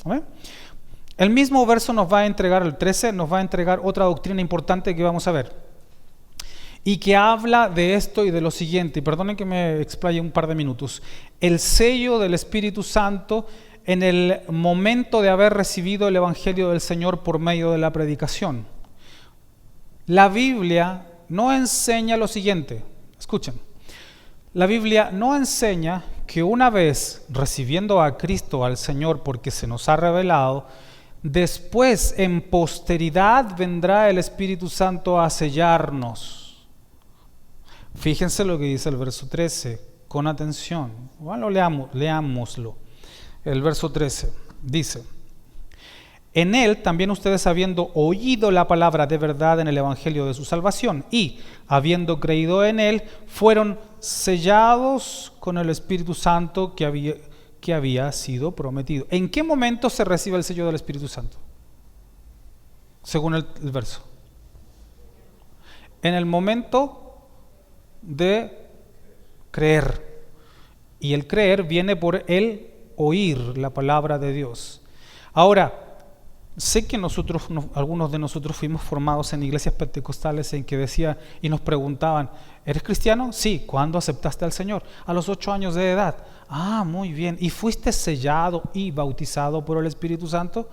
¿Amén? El mismo verso nos va a entregar, el 13, nos va a entregar otra doctrina importante que vamos a ver, y que habla de esto y de lo siguiente. Y perdonen que me explaye un par de minutos. El sello del Espíritu Santo en el momento de haber recibido el Evangelio del Señor por medio de la predicación. La Biblia no enseña lo siguiente, escuchen, la Biblia no enseña que una vez recibiendo a Cristo, al Señor, porque se nos ha revelado, después en posteridad vendrá el Espíritu Santo a sellarnos. Fíjense lo que dice el verso 13, con atención, bueno, leámoslo. El verso 13 dice: en él también ustedes, habiendo oído la palabra de verdad en el evangelio de su salvación y habiendo creído en él, fueron sellados con el Espíritu Santo que había sido prometido. ¿En qué momento se recibe el sello del Espíritu Santo? Según el verso. En el momento de creer. Y el creer viene por el oír la palabra de Dios. Ahora, sé que algunos de nosotros fuimos formados en iglesias pentecostales en que decía y nos preguntaban: ¿eres cristiano? Sí. ¿Cuándo aceptaste al Señor? A los 8 años de edad. Ah, muy bien. ¿Y fuiste sellado y bautizado por el Espíritu Santo?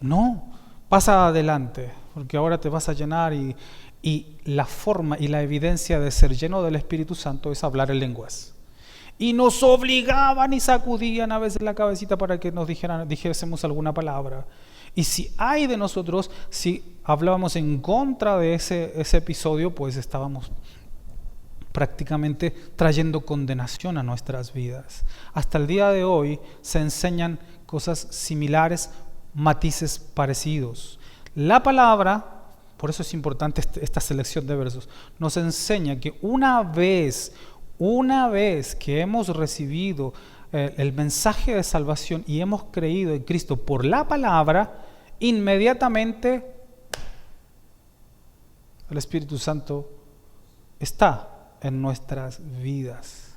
No. Pasa adelante, porque ahora te vas a llenar, y la forma y la evidencia de ser lleno del Espíritu Santo es hablar en lenguas. Y nos obligaban y sacudían a veces la cabecita para que nos dijésemos alguna palabra. Y si hay de nosotros, si hablábamos en contra de ese episodio, pues estábamos prácticamente trayendo condenación a nuestras vidas. Hasta el día de hoy se enseñan cosas similares, matices parecidos. La palabra, por eso es importante esta selección de versos, nos enseña que una vez que hemos recibido el mensaje de salvación y hemos creído en Cristo por la palabra, inmediatamente el Espíritu Santo está en nuestras vidas,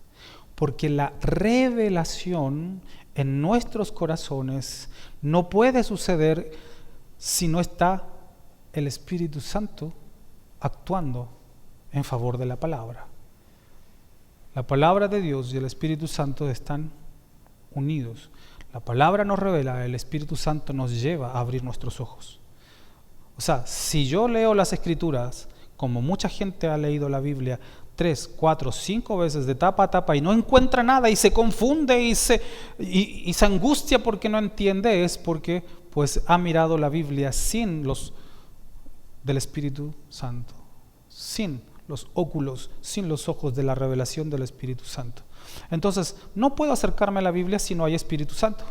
porque la revelación en nuestros corazones no puede suceder si no está el Espíritu Santo actuando en favor de la palabra. La palabra de Dios y el Espíritu Santo están unidos. La palabra nos revela, el Espíritu Santo nos lleva a abrir nuestros ojos. O sea, si yo leo las Escrituras, como mucha gente ha leído la Biblia 3, 4, 5 veces de tapa a tapa y no encuentra nada y se confunde y se angustia porque no entiende, es porque pues ha mirado la Biblia sin los del Espíritu Santo, sin los óculos, sin los ojos de la revelación del Espíritu Santo. Entonces, no puedo acercarme a la Biblia si no hay Espíritu Santo.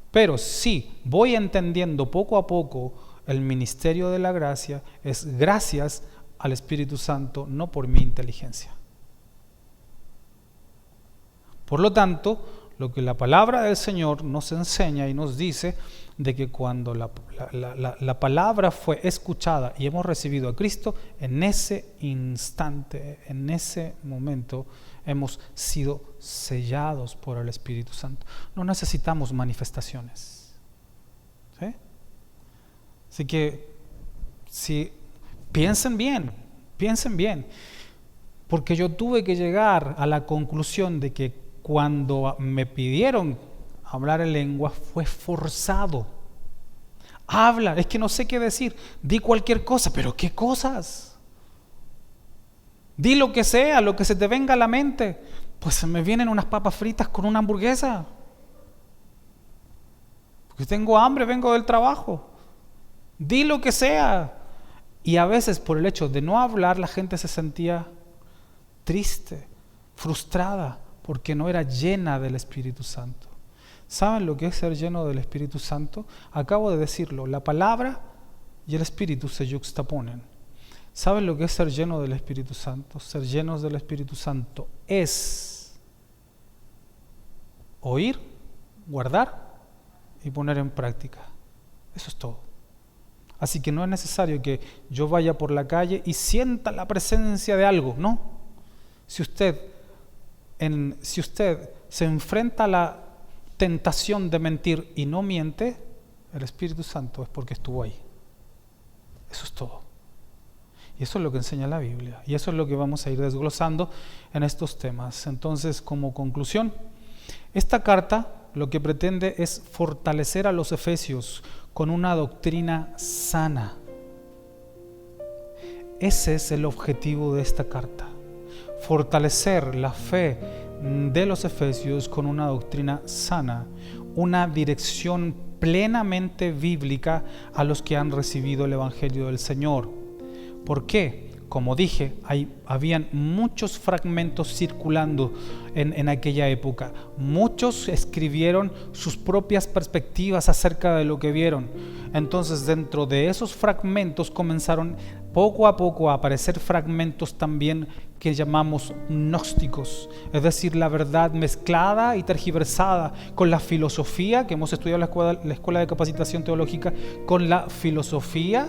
Pero sí voy entendiendo poco a poco el ministerio de la gracia, es gracias al Espíritu Santo, no por mi inteligencia. Por lo tanto, lo que la palabra del Señor nos enseña y nos dice de que cuando la palabra fue escuchada y hemos recibido a Cristo, en ese instante, en ese momento, hemos sido sellados por el Espíritu Santo. No necesitamos manifestaciones. ¿Sí? Así que, si piensen bien, porque yo tuve que llegar a la conclusión de que cuando me pidieron hablar en lengua fue forzado. Habla, es que no sé qué decir, di cualquier cosa, pero ¿qué cosas? Di lo que sea, lo que se te venga a la mente. Pues se me vienen unas papas fritas con una hamburguesa. Porque tengo hambre, vengo del trabajo. Di lo que sea. Y a veces por el hecho de no hablar la gente se sentía triste, frustrada, porque no era llena del Espíritu Santo. ¿Saben lo que es ser lleno del Espíritu Santo? Acabo de decirlo, la palabra y el Espíritu se yuxtaponen. ¿Saben lo que es ser lleno del Espíritu Santo? Ser llenos del Espíritu Santo es oír, guardar y poner en práctica. Eso es todo. Así que no es necesario que yo vaya por la calle y sienta la presencia de algo, no. Si usted se enfrenta a la tentación de mentir y no miente, el Espíritu Santo es porque estuvo ahí. Eso es todo. Y eso es lo que enseña la Biblia. Y eso es lo que vamos a ir desglosando en estos temas. Entonces, como conclusión, esta carta lo que pretende es fortalecer a los efesios con una doctrina sana. Ese es el objetivo de esta carta. Fortalecer la fe de los efesios con una doctrina sana, una dirección plenamente bíblica a los que han recibido el Evangelio del Señor. ¿Por qué? Como dije, habían muchos fragmentos circulando en aquella época. Muchos escribieron sus propias perspectivas acerca de lo que vieron. Entonces, dentro de esos fragmentos comenzaron poco a poco a aparecer fragmentos también que llamamos gnósticos, es decir, la verdad mezclada y tergiversada con la filosofía, que hemos estudiado en la Escuela de Capacitación Teológica, con la filosofía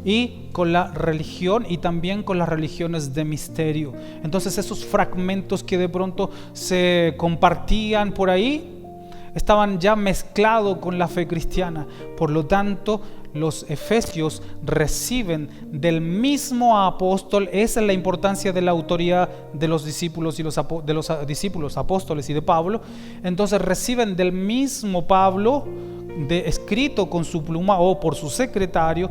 y con la religión y también con las religiones de misterio. Entonces esos fragmentos que de pronto se compartían por ahí estaban ya mezclados con la fe cristiana. Por lo tanto, los efesios reciben del mismo apóstol. Esa es la importancia de la autoridad de los discípulos y de los discípulos, apóstoles y de Pablo. Entonces reciben del mismo Pablo, escrito con su pluma o por su secretario,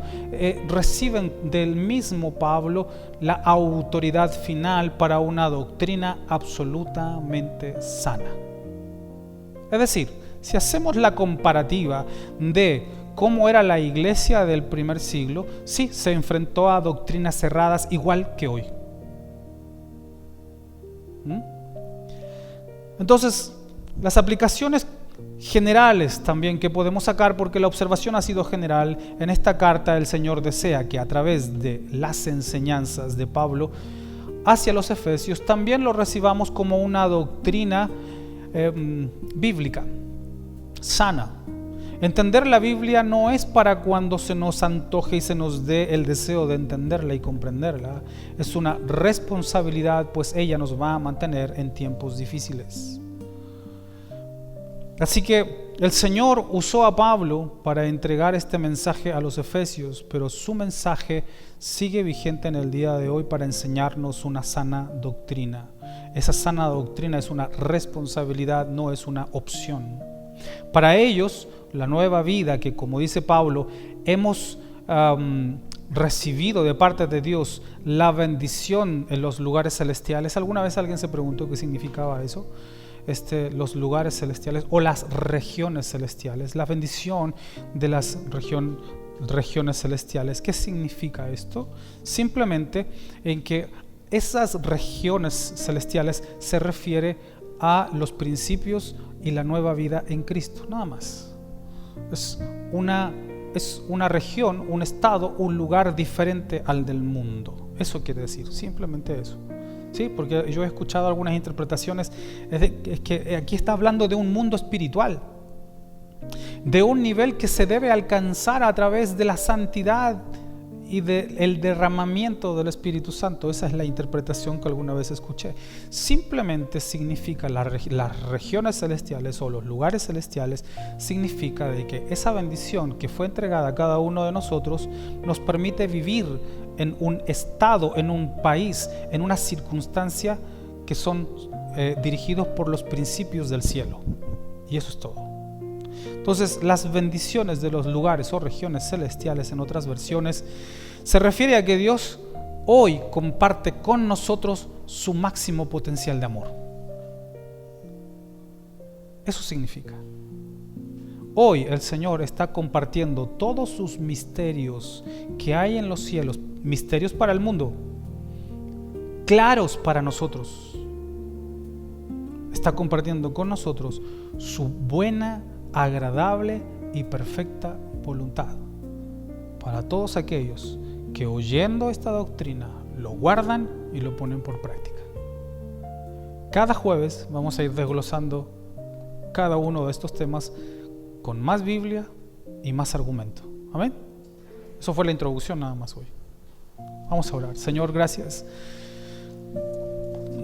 reciben del mismo Pablo la autoridad final para una doctrina absolutamente sana. Es decir, si hacemos la comparativa de cómo era la iglesia del primer siglo, sí, se enfrentó a doctrinas cerradas igual que hoy. Entonces, las aplicaciones generales también que podemos sacar, porque la observación ha sido general, en esta carta el Señor desea que a través de las enseñanzas de Pablo hacia los efesios también lo recibamos como una doctrina bíblica, sana. Entender la Biblia no es para cuando se nos antoje y se nos dé el deseo de entenderla y comprenderla. Es una responsabilidad, pues ella nos va a mantener en tiempos difíciles. Así que el Señor usó a Pablo para entregar este mensaje a los efesios, pero su mensaje sigue vigente en el día de hoy para enseñarnos una sana doctrina. Esa sana doctrina es una responsabilidad, no es una opción. Para ellos, la nueva vida que, como dice Pablo, hemos recibido de parte de Dios, la bendición en los lugares celestiales. ¿Alguna vez alguien se preguntó qué significaba eso? Los lugares celestiales o las regiones celestiales, la bendición de las regiones celestiales. ¿Qué significa esto? Simplemente en que esas regiones celestiales se refiere a los principios y la nueva vida en Cristo, nada más. Es una región, un estado, un lugar diferente al del mundo. Eso quiere decir, simplemente eso. Sí, porque yo he escuchado algunas interpretaciones, es que aquí está hablando de un mundo espiritual, de un nivel que se debe alcanzar a través de la santidad y del derramamiento del Espíritu Santo. Esa es la interpretación que alguna vez escuché. Simplemente significa las regiones celestiales o los lugares celestiales, significa de que esa bendición que fue entregada a cada uno de nosotros nos permite vivir en un estado, en un país, en una circunstancia que son dirigidos por los principios del cielo. Y eso es todo. Entonces, las bendiciones de los lugares o regiones celestiales, en otras versiones, se refiere a que Dios hoy comparte con nosotros su máximo potencial de amor. Eso significa. Hoy el Señor está compartiendo todos sus misterios que hay en los cielos, misterios para el mundo, claros para nosotros. Está compartiendo con nosotros su buena, agradable y perfecta voluntad para todos aquellos que, oyendo esta doctrina, lo guardan y lo ponen por práctica. Cada jueves vamos a ir desglosando cada uno de estos temas con más Biblia y más argumento. Amén. Eso fue la introducción nada más hoy. Vamos a orar. Señor, gracias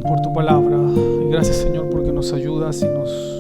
por tu palabra y gracias, Señor, porque nos ayudas y nos